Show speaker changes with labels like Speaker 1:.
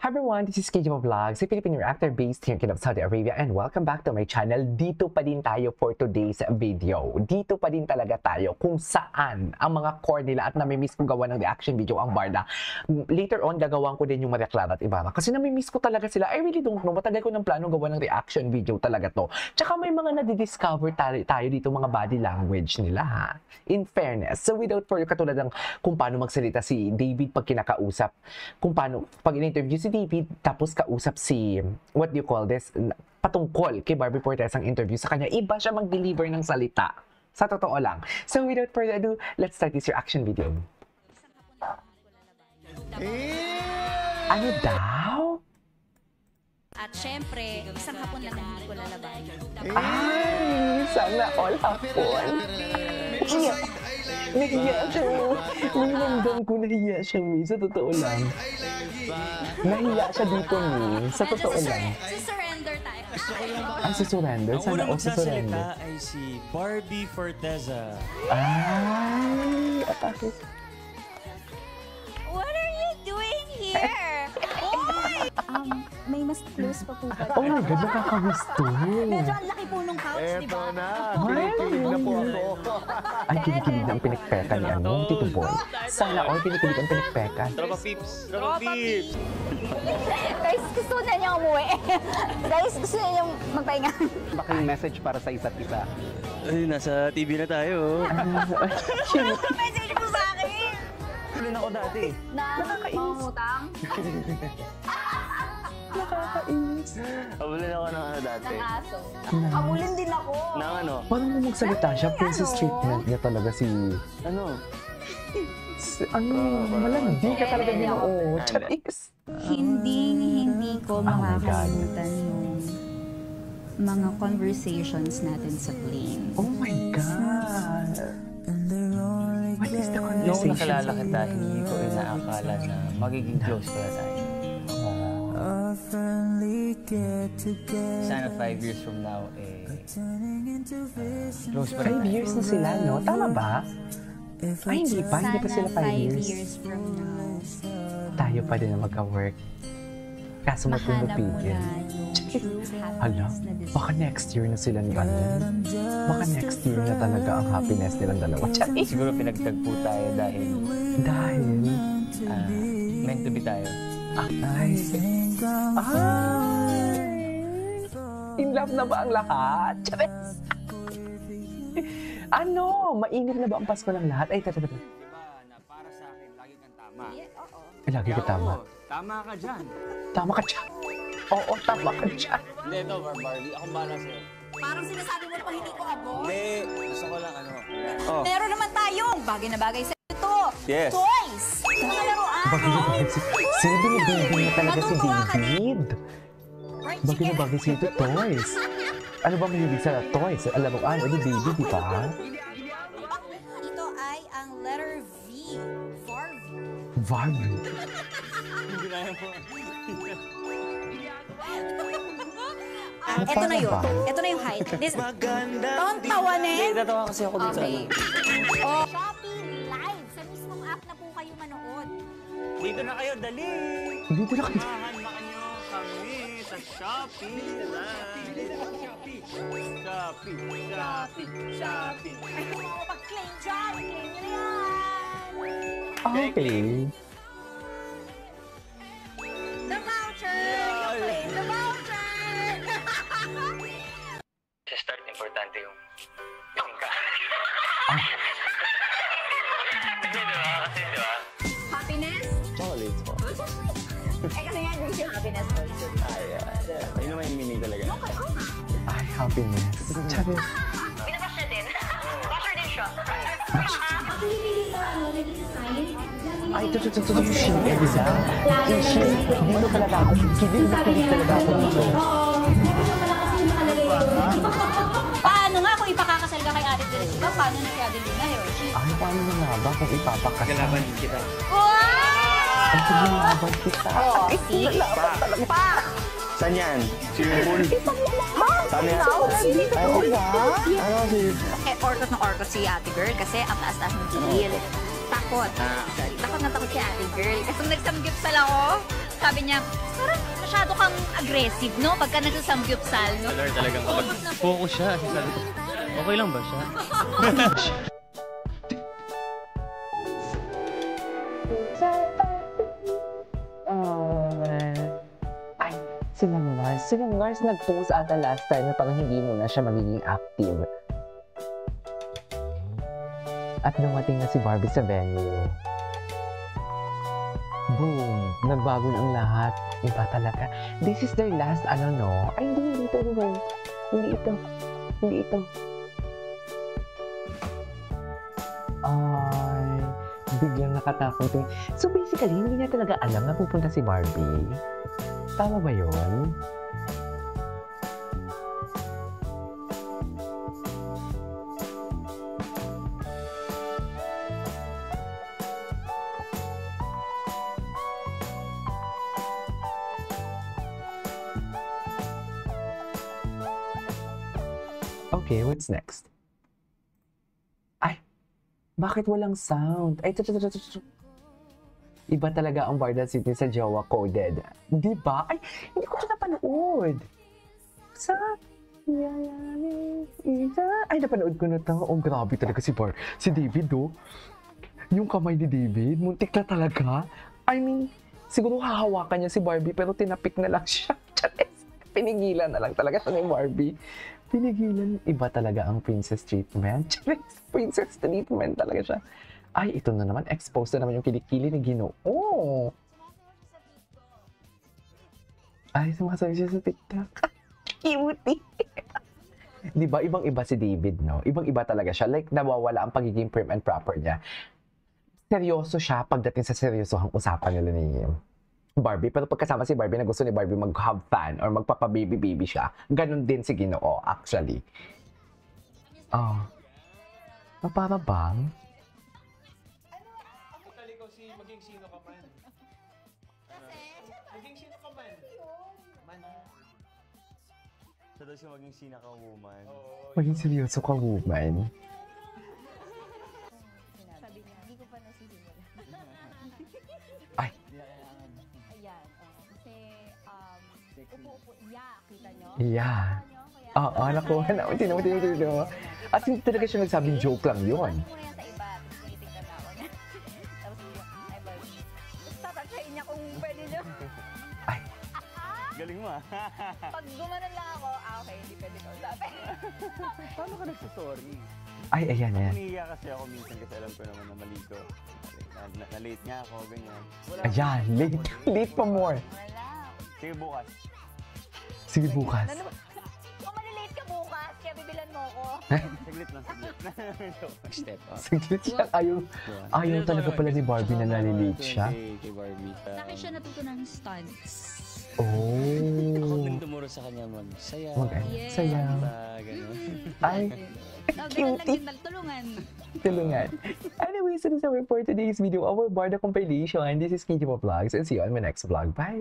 Speaker 1: Hi everyone, this is KJ Vlogs, a Filipino actor based here in Saudi Arabia, and welcome back to my channel. Dito pa din tayo for today's video. Dito pa din talaga tayo kung saan ang mga core nila at namimiss ko gawa ng reaction video ang Barda. Later on, gagawan ko din yung Maria Clara at Ibarra kasi namimiss ko talaga sila. I really don't know, matagal ko ng plano gawa ng reaction video talaga to. Tsaka may mga nadidiscover tayo dito mga body language nila ha. In fairness, so without further katulad ng kung paano magsalita si David pag kinakausap, kung paano pag in-interview si David, tapos kausap si, what do you call this, patungkol kay Barbie Fortes ang interview sa kanya, iba siya mag-deliver ng salita. Sa totoo lang. So without further ado, let's start this reaction video. Ano daw?
Speaker 2: At syempre, isang hapon lang na hindi ko lalabay.
Speaker 1: Ay, sana all hapon. Nahiya siya. May ramdam ko nahiya siya, Mi. Sa totoo lang. Nahiya siya dito, Mi. Sa totoo lang.
Speaker 2: Surrender tayo.
Speaker 1: Ang susurrender?
Speaker 3: Ang
Speaker 1: Sana
Speaker 3: unang
Speaker 1: all susurrender.
Speaker 3: magsasalita ay si Barbie Forteza.
Speaker 1: Ay, atake.
Speaker 2: What are you doing here? May mas close pa po ba?
Speaker 1: Oh my God, nakakagusto.
Speaker 2: Medyo ang laki po nung couch, di ba?
Speaker 4: Eto na, kinikilig na po ako.
Speaker 1: Ay, kinikilig na ang pinagpekan ni ano, Tito Boy. Sana all kinikilig ang pinagpekan.
Speaker 3: Tropa Pips! Tropa Pips!
Speaker 2: Guys, gusto na niya umuwi. Guys, gusto na niya magpahinga.
Speaker 4: Baka yung message para sa isa't isa.
Speaker 3: Ay, nasa TV na tayo.
Speaker 2: Message mo sa akin.
Speaker 3: Tulin ako dati.
Speaker 2: Na mangutang
Speaker 1: Nakakainis.
Speaker 3: Habulin ako ng ano dati.
Speaker 2: ng aso. Habulin din ako.
Speaker 3: Nang ano?
Speaker 1: Paano mo magsalita siya? Princess treatment niya talaga si...
Speaker 3: Ano?
Speaker 1: Ano? Malandi ka talaga niya. Oo, charis.
Speaker 2: Hindi ko
Speaker 1: my God.
Speaker 2: makakalimutan yung mga conversations natin sa plane.
Speaker 1: Oh my God. What is the
Speaker 3: Noong
Speaker 1: conversation?
Speaker 3: nakilala kita, hindi ko inaakala na magiging close pala tayo. Sana 5 years from now, close pa rin
Speaker 1: 5
Speaker 3: tayo.
Speaker 1: years na sila, no? Tama ba? Ay, hindi pa. Hindi pa sila 5
Speaker 2: 5
Speaker 1: years.
Speaker 2: years from now,
Speaker 1: Tayo pa din na magka-work. Kaso
Speaker 2: mahanap mo
Speaker 1: matulupigin.
Speaker 2: na yung true
Speaker 1: Hala,
Speaker 2: happiness na deserve.
Speaker 1: baka next year na sila ni ano. Baka next year na talaga ang happiness nilang dalawa. Charis!
Speaker 3: Siguro pinagtagpo tayo dahil
Speaker 1: Dahil...
Speaker 3: meant to be tayo.
Speaker 1: Ay! In love na ba ang lahat? Charis! Ano? Mainit na ba ang Pasko ng lahat? Ay, tata.
Speaker 3: Diba na para sa akin, lagi kang tama.
Speaker 2: Oo.
Speaker 1: Ay, lagi ka tama.
Speaker 3: Tama ka dyan.
Speaker 1: Tama ka dyan. Oo, tama ka dyan.
Speaker 3: Hindi, ito, Barbie. Akong bahala sa'yo.
Speaker 2: Parang sinasabi mo pa hindi ko abo.
Speaker 3: Hindi, gusto ko lang ano. Oh.
Speaker 2: Meron naman tayong bagay na bagay sa ito.
Speaker 3: Yes.
Speaker 2: Toys! Mga laruan.
Speaker 1: Bagay na bagay si... Sino binibigay niya talaga si
Speaker 2: Matutuwa ka
Speaker 1: David?
Speaker 2: Fried
Speaker 1: Bagay na
Speaker 2: chicken.
Speaker 1: bagay si ito, toys. Ano ba mahilig sa toys? Alam mo, ano David, di ba?
Speaker 2: Ito ay ang letter V. Varvy.
Speaker 1: Varvy.
Speaker 2: Ito na yun. Ito na yung height. This... Don't tawanin.
Speaker 3: Tatawa kasi ako dito.
Speaker 2: Okay. Oh. Shopee Live. Sa mismong app na po kayo manood.
Speaker 3: Dito na kayo, dali!
Speaker 1: Dito na kayo.
Speaker 3: Samahan nyo kami sa Shopee Live. Shopee.
Speaker 2: Ay, kung ako mag-claim dyan. Claim nyo na yan.
Speaker 1: Okay.
Speaker 2: The voucher. You claim the voucher.
Speaker 3: Sa start, importante yung ka.
Speaker 2: Happiness?
Speaker 4: Chocolate po.
Speaker 2: Eh, kasi nga, brings yung happiness also.
Speaker 4: Ayun naman yung meaning talaga.
Speaker 1: Ay, happiness. Charis.
Speaker 2: Pinabash na din. Basher din siya.
Speaker 1: Ay, ito, yung sheen, Elisa. Yung sheen, hindi mo talaga ako. Kilig talaga ako dito.
Speaker 2: Paano nga kung ipakakasal ka kay Ate Teresa? Diba? Paano na si Adelina yun?
Speaker 1: Ay, paano na nga ba kung ipapakasal?
Speaker 3: Kalaban kita.
Speaker 2: Wow!
Speaker 1: Ang paglalaban kita.
Speaker 2: Oh, see? Pa!
Speaker 4: Saan yan? Swimming pool? Saan yan?
Speaker 1: Ay, oo ba? Ano si...
Speaker 2: Eh, orkot si Ate Girl kasi ang taas-taas ng heel. Takot. Sorry. Takot na takot si Ate Girl. Kasi nung nagsamgyupsal ako, sabi niya, parang masyado kang aggressive, no? Pagka nagsasamgyupsal, no?
Speaker 3: Lord, talagang kapag focus siya, sabi ko, okay lang ba siya?
Speaker 1: Ay, sila Mars nag-post ata last time na parang hindi muna siya magiging active. At dumating na si Barbie sa venue. Boom! Nagbago na ang lahat. Iba talaga. This is their last, no? Ay, hindi ito, Ruben. Hindi ito. Ay, biglang nakatakot eh. So basically, hindi niya talaga alam na pupunta si Barbie. Tama ba yun? Okay, what's next? Ay, bakit walang sound? Ay, iba talaga ang Barda City sa Jowa Coded. Di ba? Ay, hindi ko ito napanood. Sa... Ay, napanood ko na ito. Oh, grabe talaga si David, oh. Yung kamay ni David, muntik na talaga. I mean, siguro hahawakan niya si Barbie, pero tinapik na lang siya. Pinigilan na lang talaga siya ni Barbie. Pinigilan, iba talaga ang princess treatment. Princess treatment talaga siya. Ay, ito na naman, exposed na naman yung kilikili ni Ginoo. Ay, sumasabi siya sa TikTok. Cutie! Di ba, ibang-iba si David, no? Ibang-iba talaga siya. Like, nawawala ang pagiging prim and proper niya. Seryoso siya pagdating sa seryosohang usapan nila ni Barbie. Pero pagkasama si Barbie na gusto ni Barbie mag-have fun or magpapa-baby-baby siya, ganun din si Ginoo, actually. Oh. Para bang?
Speaker 3: Maging sino ka man. Maging sino ka man.
Speaker 4: Siya daw siya maging sinaka-woman.
Speaker 1: Maging seryoso ka, woman.
Speaker 2: Sabi niya, hindi ko pa nasisimula.
Speaker 1: Ay.
Speaker 2: Ayan, kasi, upo-upo, kita nyo?
Speaker 1: Yeah. Oo, nakuha na. Tino. At hindi talaga siya nagsabing joke lang yun.
Speaker 2: Ano yan sa iba? Tapos tinitignan na ako niya. Tapos bigla, ay ba? Tapos tatatsahin niya kung pwede niyo.
Speaker 4: Galing mo ah.
Speaker 2: Pag gumanon lang ako, okay, hindi pwede ka usapin.
Speaker 4: Paano ka nagsasorry?
Speaker 1: Ay, ayan.
Speaker 4: Umiiyak kasi ako minsan kasi alam ko naman na mali ko. Na-late nga ako, ganyan.
Speaker 1: Ayan, late pa more.
Speaker 2: Wala.
Speaker 4: Sige bukas.
Speaker 1: Sige, bukas.
Speaker 2: Kung malilate ka bukas, kaya bibilan mo ako.
Speaker 4: Saglit lang.
Speaker 3: Step up.
Speaker 1: Saglit siya. Ayaw talaga pala ni Barbie na nalilate siya.
Speaker 3: Kay Barbie.
Speaker 5: Sa akin siya natuto ng stunts.
Speaker 3: Ako
Speaker 1: Oh.
Speaker 3: din tumuro sa kanya mag-saya.
Speaker 5: Yes.
Speaker 1: Sayaw.
Speaker 3: Gano'n.
Speaker 1: Ay,
Speaker 5: Ganun lang din, tulungan.
Speaker 1: tulungan. Anyways, this is our for today's video, our Barda compilation. This is Kitty Mo Vlogs, and see you on my next vlog. Bye!